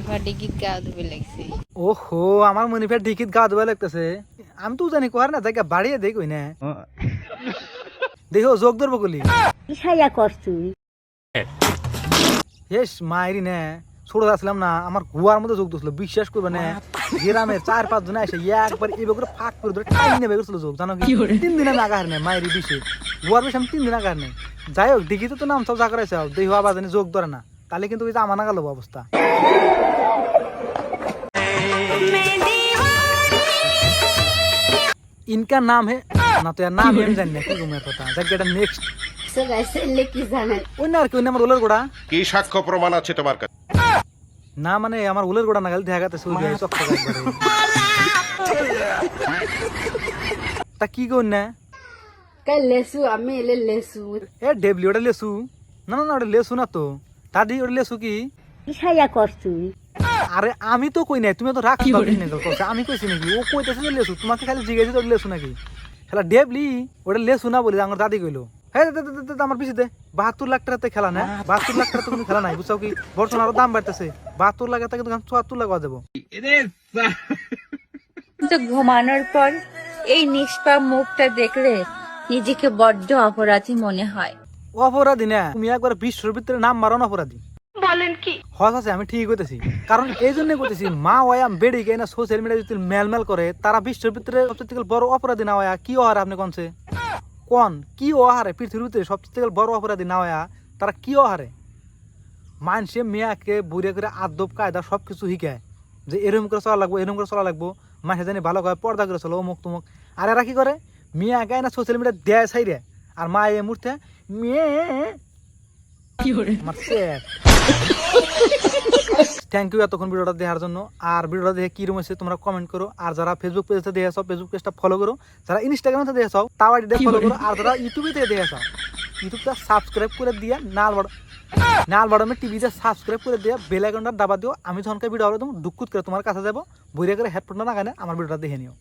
মনিফা ডিকিট গা ধুবে লাগছে। ওহো আমার মনিফার ডিকিট গা ধুবে লাগতেছে। আমি তো জানি কোয়ার না জায়গা বাড়িয়ে দেই কই না দেখো যোগ ধরবো কলি ইসাইয়া করছু হেস মাইরি না ছোট আসলাম না আমার গুয়ার মধ্যে যোগ দিছিল বিশ্বাস করবে না গ্রামের 4-5 জন এসে একবার এইভাবে করে ফাঁক করে ধরে টাইম নেবে গেছিল যোগ জানো কি 3 দিন আমি আগার নেই মাইরি বিষে গুয়ার বেশি আমি 3 দিন আগার নেই যাই হোক ডিকিতে তো নাম সব যা করাইছে দেখো আবার জানি যোগ ধরে না তাহলে কিন্তু ওই যে আমানা গেল অবস্থা। इनका नाम है ना तो यार नाम है জানি কি ঘুমের কথা জায়গাটা নেক্সট ছেলে কি জানেন ওই না আর কি ওই আমার উলের গোড়া কি সাক্ষ্য প্রমাণ আছে তোমার কাছে? না মানে আমার উলের গোড়া না গেল দেখাতে সুই চক্কর একবারে তা কি কর না কাই লেসু আমি এলে লেসু এ ডেবলি ওটা লেসু না না না ওটা লেসু না তো দাদি ওটা লেসু কি ইসাইয়া করছু আরে আমি তো কই নাই তুমি তো রাখ আমি কইছি নাকি ও কইতেছে যে লেসু তোমাকে খালি জিজ্ঞাসা তো লেসু নাকি খেলা ডেবলি ওটা লেসু না বলি আমার দাদি কইলো হ্যাঁ আমার পিছিয়ে দে 72 লাখ টাকাতে খেলা না 72 লাখ টাকা তো কোনো খেলা নাই বুঝছো কি বর্তমান আরো দাম বাড়তেছে 72 লাখ টাকা তো 74 লাখ হয়ে যাবো। তো ঘুমানোর পর এই নিষ্পাপ মুখটা দেখলে নিজেকে বড্ড অপরাধী মনে হয়। অপরাধী না তুমি একবার বিশ্বর ভিতরে নাম মারো না অপরাধী বলেন কি? হস আছে আমি ঠিক কইতেছি কারণ এই জন্য কইতেছি মা ওয়াম বেড়ি কে না সোশ্যাল মিডিয়া যদি মেলমেল করে তারা বিশ্বের ভিতরে সবচেয়ে বড় অপরাধী না হয়া কি ওহার আপনি কোনছে কোন কি ওহারে পৃথিবীর ভিতরে সবচেয়ে বড় অপরাধী না হয়া তারা কি ওহারে মানুষে মেয়াকে বুড়ে করে আদব কায়দা সবকিছু শিখায় যে এরকম করে চলা লাগবো এরকম করে চলা লাগবো মানুষে জানি ভালো করে পর্দা করে চলো অমুক তুমুক আর এরা কি করে মেয়া গায়ে না সোশ্যাল মিডিয়া দেয় সাইরে আর মা এই মুহূর্তে মেয়ে থ্যাংক ইউ এতক্ষণ ভিডিওটা দেখার জন্য। আর ভিডিওটা দেখে কি রকম হয়েছে তোমরা কমেন্ট করো। আর যারা ফেসবুক পেজে দেখে আসো ফেসবুক পেজটা ফলো করো, যারা ইনস্টাগ্রামে দেখে আসো তাও আইডিটা ফলো করো, আর যারা ইউটিউবে থেকে দেখে আসো ইউটিউবটা সাবস্ক্রাইব করে দিয়ে নাল বাটমে টিভিতে সাবস্ক্রাইব করে দিয়ে বেল আইকনটা দাবা দিও। আমি যখন ভিডিও হবে তুমি দুঃখুত করে তোমার কাছে যাবো বইরে করে হেডফোনটা না গানে আমার ভিডিওটা দেখে নিও।